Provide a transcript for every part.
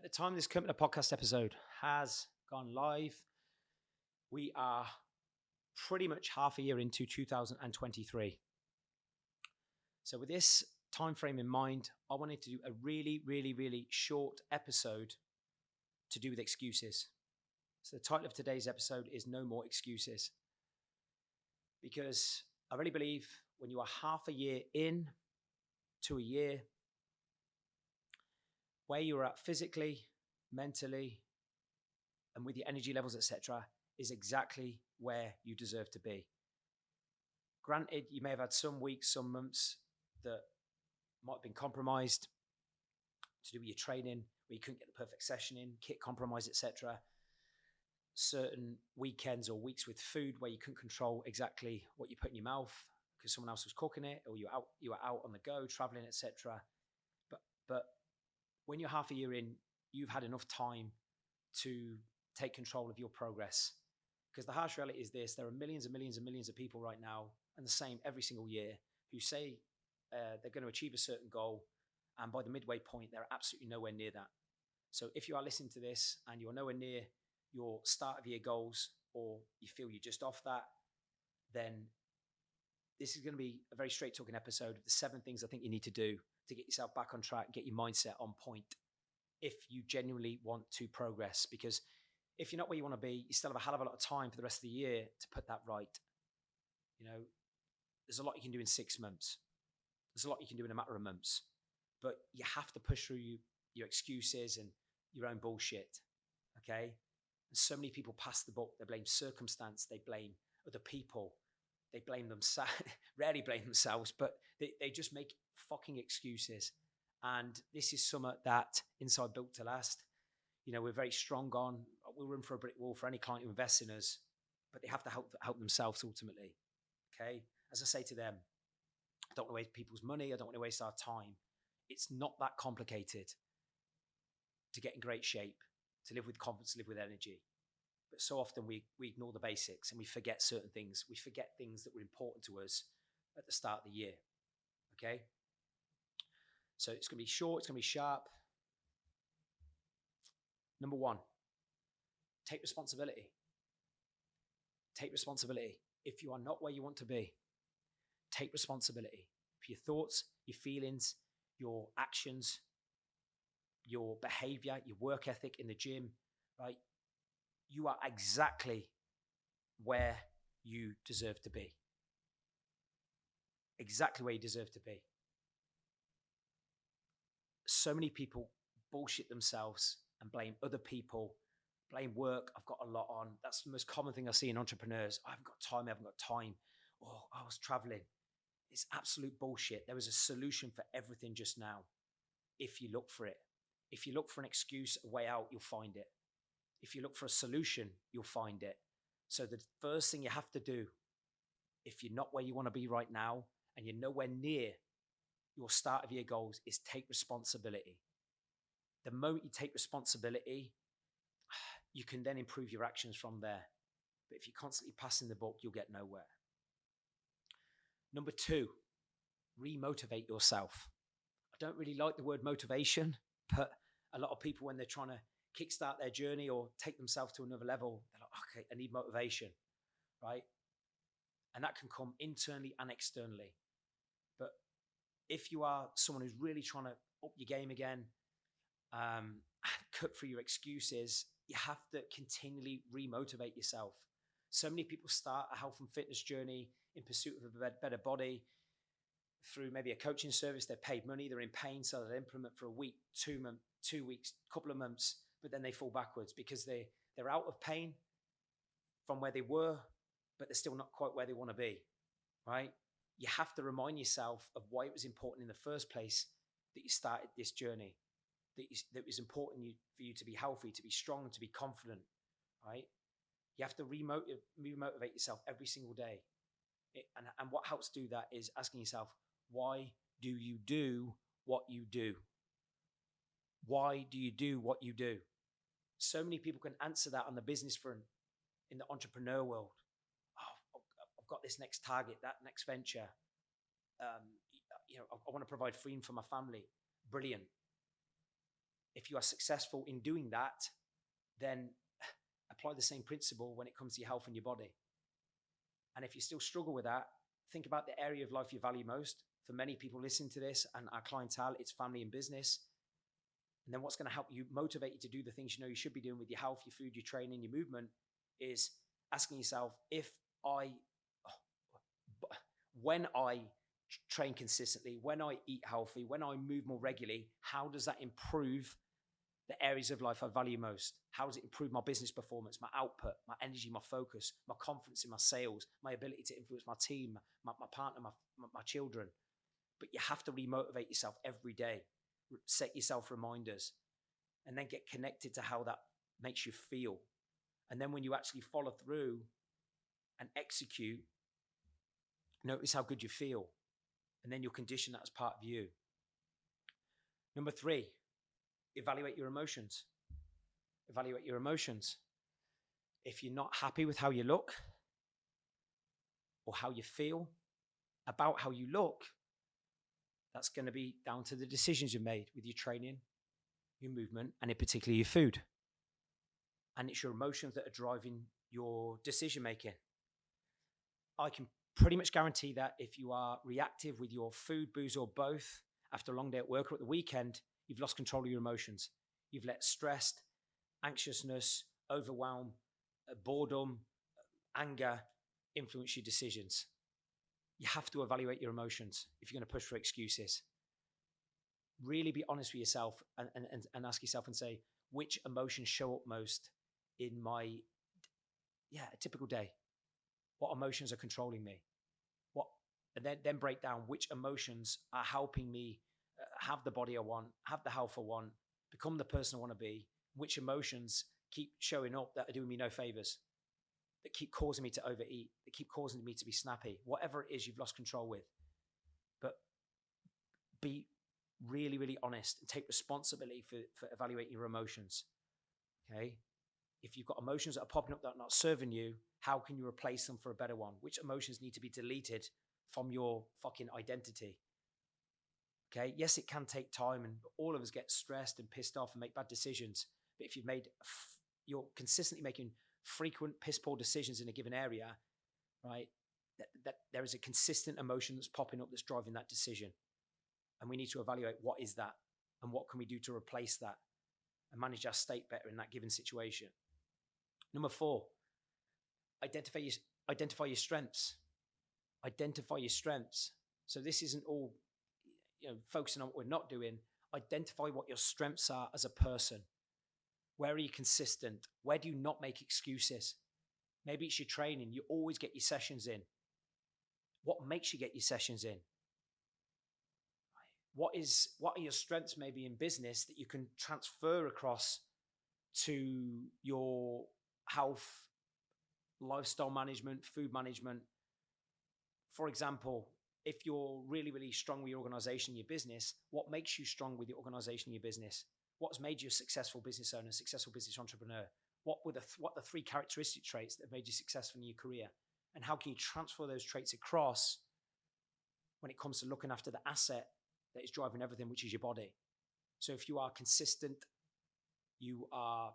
At the time this Kirk Miller Podcast episode has gone live, we are pretty much half a year into 2023. So with this time frame in mind, I wanted to do a really short episode to do with excuses. So the title of today's episode is No More Excuses. Because I really believe when you are half a year in to a year, where you're at physically, mentally, and with your energy levels, etc., is exactly where you deserve to be. Granted, you may have had some weeks, some months that might have been compromised to do with your training, where you couldn't get the perfect session in, kit compromise, etc. Certain weekends or weeks with food where you couldn't control exactly what you put in your mouth because someone else was cooking it, or you were out on the go, traveling, etc. But when you're half a year in, you've had enough time to take control of your progress. Because the harsh reality is this: there are millions and millions and millions of people right now, and the same every single year, who say they're going to achieve a certain goal, and by the midway point, they're absolutely nowhere near that. So if you are listening to this and you're nowhere near your start of year goals, or you feel you're just off that, then this is going to be a very straight talking episode of the 7 things I think you need to do to get yourself back on track, get your mindset on point if you genuinely want to progress. Because if you're not where you want to be, you still have a hell of a lot of time for the rest of the year to put that right. You know, there's a lot you can do in 6 months. There's a lot you can do in a matter of months. But you have to push through your excuses and your own bullshit, okay? And so many people pass the buck. They blame circumstance. They blame other people. They blame themselves, rarely blame themselves, but they just make fucking excuses. And this is something that Inside Built to Last, you know, we're very strong on. We'll run for a brick wall for any client who invests in us, but they have to help themselves ultimately, okay? As I say to them, I don't want to waste people's money. I don't want to waste our time. It's not that complicated to get in great shape, to live with confidence, live with energy. But so often we ignore the basics and we forget certain things. We forget things that were important to us at the start of the year, okay? So it's going to be short, it's going to be sharp. Number 1, take responsibility. Take responsibility. If you are not where you want to be, take responsibility for your thoughts, your feelings, your actions, your behavior, your work ethic in the gym, right? You are exactly where you deserve to be. Exactly where you deserve to be. So many people bullshit themselves and blame other people, blame work. I've got a lot on. That's the most common thing I see in entrepreneurs. I haven't got time. Oh, I was traveling. It's absolute bullshit. There is a solution for everything just now. If you look for it. If you look for an excuse, a way out, you'll find it. If you look for a solution, you'll find it. So the first thing you have to do, if you're not where you want to be right now and you're nowhere near your start of year goals, is take responsibility. The moment you take responsibility, you can then improve your actions from there. But if you're constantly passing the buck, you'll get nowhere. Number 2, remotivate yourself. I don't really like the word motivation, but a lot of people, when they're trying to kickstart their journey or take themselves to another level, they're like, okay, I need motivation, right? And that can come internally and externally. But if you are someone who's really trying to up your game again, cut through your excuses, you have to continually remotivate yourself. So many people start a health and fitness journey in pursuit of a better body through maybe a coaching service. They're paid money, they're in pain, so they'll implement for a week, 2 weeks, couple of months, but then they fall backwards because they're out of pain from where they were, but they're still not quite where they want to be, right? You have to remind yourself of why it was important in the first place that you started this journey, that it was important for you to be healthy, to be strong, to be confident, right? You have to remotivate yourself every single day. And what helps do that is asking yourself, why do you do what you do? Why do you do what you do? So many people can answer that on the business front, in the entrepreneur world. Oh, I've got this next target, that next venture. I want to provide freedom for my family. Brilliant. If you are successful in doing that, then apply the same principle when it comes to your health and your body. And if you still struggle with that, think about the area of life you value most. For many people listening to this and our clientele, it's family and business. And then what's going to help you, motivate you to do the things you know you should be doing with your health, your food, your training, your movement, is asking yourself, when I train consistently, when I eat healthy, when I move more regularly, how does that improve the areas of life I value most? How does it improve my business performance, my output, my energy, my focus, my confidence in my sales, my ability to influence my team, my partner, my children? But you have to remotivate yourself every day. Set yourself reminders, and then get connected to how that makes you feel. And then when you actually follow through and execute, notice how good you feel. And then you'll condition that as part of you. Number 3, evaluate your emotions. Evaluate your emotions. If you're not happy with how you look or how you feel about how you look, that's going to be down to the decisions you've made with your training, your movement, and in particular your food. And it's your emotions that are driving your decision making. I can pretty much guarantee that if you are reactive with your food, booze, or both after a long day at work or at the weekend, you've lost control of your emotions. You've let stress, anxiousness, overwhelm, boredom, anger influence your decisions. You have to evaluate your emotions if you're going to push for excuses. Really be honest with yourself and ask yourself and say, which emotions show up most in my, a typical day? What emotions are controlling me? And then break down which emotions are helping me have the body I want, have the health I want, become the person I want to be. Which emotions keep showing up that are doing me no favors, that keep causing me to overeat, that keep causing me to be snappy, whatever it is you've lost control with. But be really, really honest and take responsibility for evaluating your emotions. Okay? If you've got emotions that are popping up that are not serving you, how can you replace them for a better one? Which emotions need to be deleted from your fucking identity? Okay? Yes, it can take time, and all of us get stressed and pissed off and make bad decisions. But if you're consistently making frequent piss poor decisions in a given area, right? That there is a consistent emotion that's popping up that's driving that decision. And we need to evaluate what is that and what can we do to replace that and manage our state better in that given situation. Number 4, identify your strengths. Identify your strengths. So this isn't all, focusing on what we're not doing. Identify what your strengths are as a person. Where are you consistent? Where do you not make excuses? Maybe it's your training. You always get your sessions in. What makes you get your sessions in? What are your strengths maybe in business that you can transfer across to your health, lifestyle management, food management? For example, if you're really, really strong with your organization, your business, what makes you strong with your organization, your business? What's made you a successful business owner, successful business entrepreneur? What are the 3 characteristic traits that have made you successful in your career? And how can you transfer those traits across when it comes to looking after the asset that is driving everything, which is your body? So if you are consistent, you are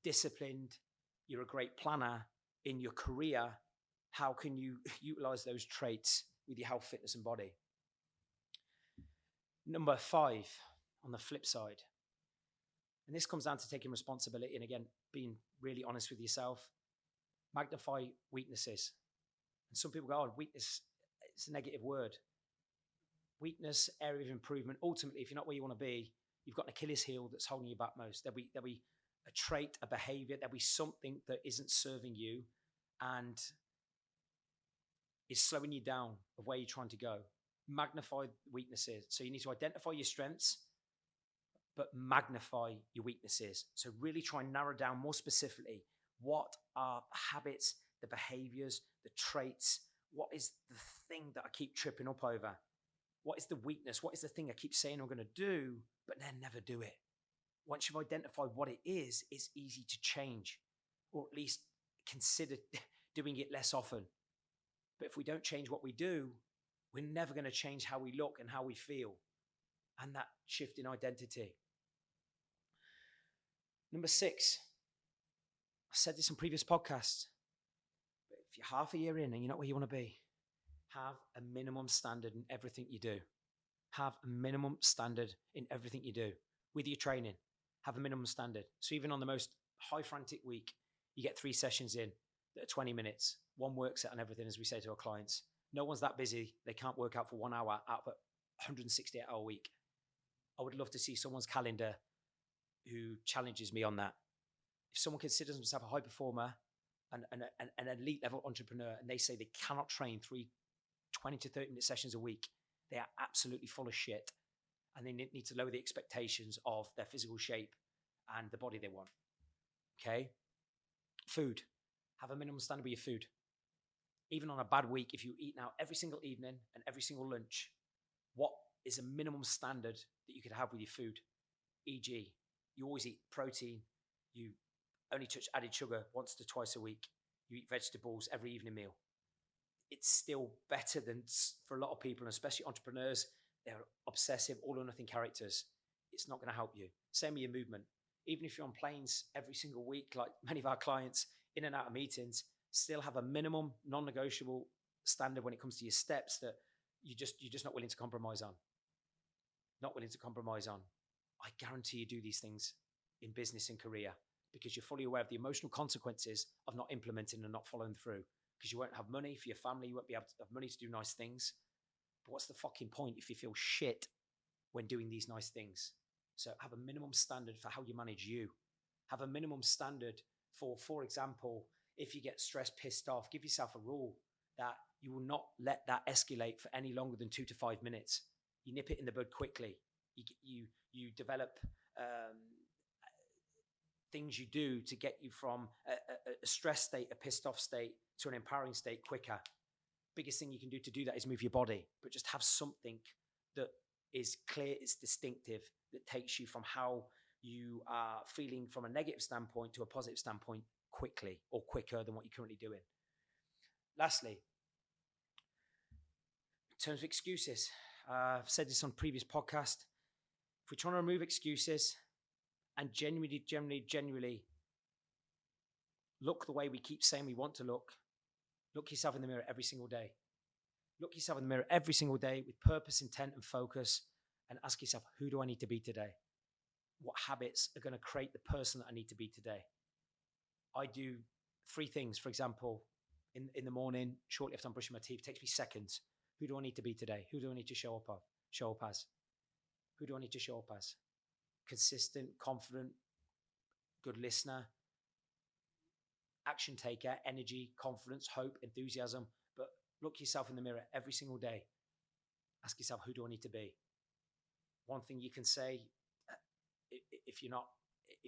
disciplined, you're a great planner in your career, how can you utilize those traits with your health, fitness, and body? Number 5, on the flip side, and this comes down to taking responsibility and, again, being really honest with yourself. Magnify weaknesses. And some people go, oh, weakness, it's a negative word. Weakness, area of improvement. Ultimately, if you're not where you want to be, you've got an Achilles heel that's holding you back most. There'll be a trait, a behavior, there'll be something that isn't serving you and is slowing you down of where you're trying to go. Magnify weaknesses. So you need to identify your strengths, but magnify your weaknesses. So really try and narrow down more specifically what are habits, the behaviors, the traits. What is the thing that I keep tripping up over? What is the weakness? What is the thing I keep saying I'm going to do, but then never do it? Once you've identified what it is, it's easy to change, or at least consider doing it less often. But if we don't change what we do, we're never going to change how we look and how we feel, and that shift in identity. Number 6, I said this on previous podcasts, but if you're half a year in and you're not where you want to be, have a minimum standard in everything you do. Have a minimum standard in everything you do. With your training, have a minimum standard. So even on the most high frantic week, you get 3 sessions in that are 20 minutes, one work set and everything, as we say to our clients. No one's that busy. They can't work out for 1 hour out of a 168-hour week. I would love to see someone's calendar who challenges me on that. If someone considers themselves a high performer and an elite level entrepreneur, and they say they cannot train 20 to 30 minute sessions a week, they are absolutely full of shit. And they need to lower the expectations of their physical shape and the body they want. Okay? Food. Have a minimum standard with your food. Even on a bad week, if you eat now every single evening and every single lunch, what is a minimum standard that you could have with your food? E.g., you always eat protein, you only touch added sugar once to twice a week, you eat vegetables every evening meal. It's still better than, for a lot of people, and especially entrepreneurs, they're obsessive, all or nothing characters. It's not going to help you. Same with your movement. Even if you're on planes every single week, like many of our clients, in and out of meetings, still have a minimum non-negotiable standard when it comes to your steps that you're just not willing to compromise on. Not willing to compromise on. I guarantee you do these things in business and career because you're fully aware of the emotional consequences of not implementing and not following through. Because you won't have money for your family, you won't be able to have money to do nice things. But what's the fucking point if you feel shit when doing these nice things? So have a minimum standard for how you manage you. Have a minimum standard for example, if you get stressed, pissed off, give yourself a rule that you will not let that escalate for any longer than 2 to 5 minutes. You nip it in the bud quickly. You develop things you do to get you from a stress state, a pissed off state, to an empowering state quicker. Biggest thing you can do to do that is move your body, but just have something that is clear, it's distinctive, that takes you from how you are feeling from a negative standpoint to a positive standpoint quickly or quicker than what you're currently doing. Lastly, in terms of excuses, I've said this on previous podcast. If we're trying to remove excuses and genuinely look the way we keep saying we want to look yourself in the mirror every single day. Look yourself in the mirror every single day with purpose, intent, and focus, and ask yourself, who do I need to be today? What habits are going to create the person that I need to be today? I do 3 things, for example, in the morning, shortly after I'm brushing my teeth. It takes me seconds. Who do I need to be today? Who do I need to show up as? Who do I need to show up as? Consistent, confident, good listener, action taker, energy, confidence, hope, enthusiasm. But look yourself in the mirror every single day. Ask yourself, who do I need to be? One thing you can say, if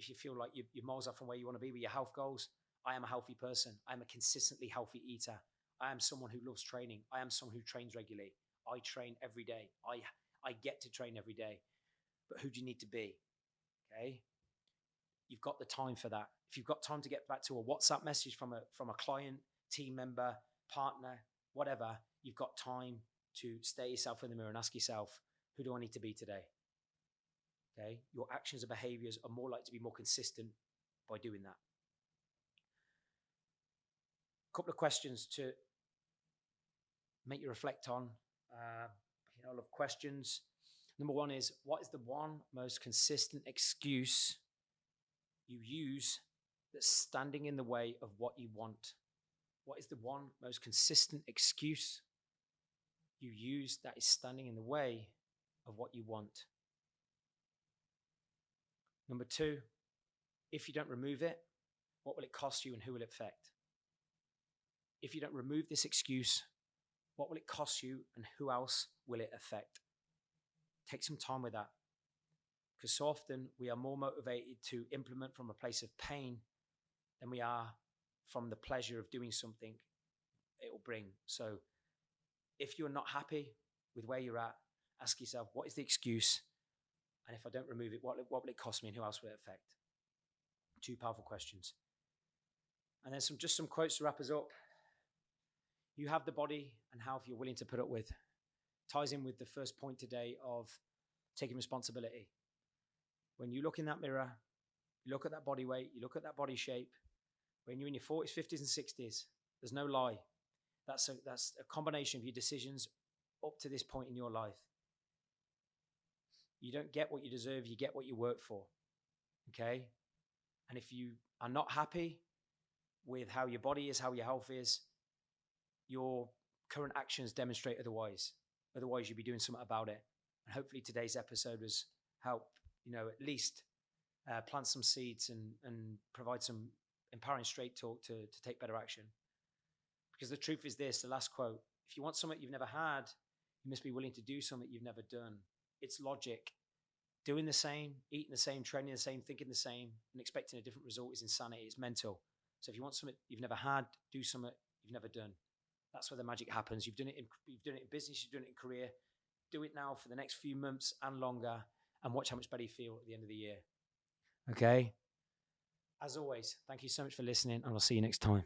you feel like you're miles off from where you want to be with your health goals, I am a healthy person. I'm a consistently healthy eater. I am someone who loves training. I am someone who trains regularly. I train every day. I get to train every day. But who do you need to be? Okay. You've got the time for that. If you've got time to get back to a WhatsApp message from a client, team member, partner, whatever, you've got time to stare yourself in the mirror and ask yourself, who do I need to be today? Okay. Your actions and behaviors are more likely to be more consistent by doing that. A couple of questions to make you reflect on. I love questions. Number 1 is, what is the one most consistent excuse you use that's standing in the way of what you want? What is the one most consistent excuse you use that is standing in the way of what you want? Number 2, if you don't remove it, what will it cost you and who will it affect? If you don't remove this excuse, what will it cost you and who else will it affect? Take some time with that. Because so often we are more motivated to implement from a place of pain than we are from the pleasure of doing something it will bring. So if you're not happy with where you're at, ask yourself, what is the excuse? And if I don't remove it, what will it cost me and who else will it affect? 2 powerful questions. And then some quotes to wrap us up. You have the body and health you're willing to put up with. Ties in with the first point today of taking responsibility. When you look in that mirror, You look at that body weight, you look at that body shape. When you're in your 40s, 50s, and 60s, there's no lie. That's a combination of your decisions up to this point in your life. You don't get what you deserve, you get what you work for. Okay? And if you are not happy with how your body is, how your health is, your current actions demonstrate otherwise. Otherwise, you'd be doing something about it. And hopefully today's episode has helped, at least plant some seeds and provide some empowering straight talk to take better action. Because the truth is this, the last quote, if you want something you've never had, you must be willing to do something you've never done. It's logic. Doing the same, eating the same, training the same, thinking the same, and expecting a different result is insanity. It's mental. So if you want something you've never had, do something you've never done. That's where the magic happens. You've done it in business, you've done it in career. Do it now for the next few months and longer, and watch how much better you feel at the end of the year. Okay? As always, thank you so much for listening, and I'll see you next time.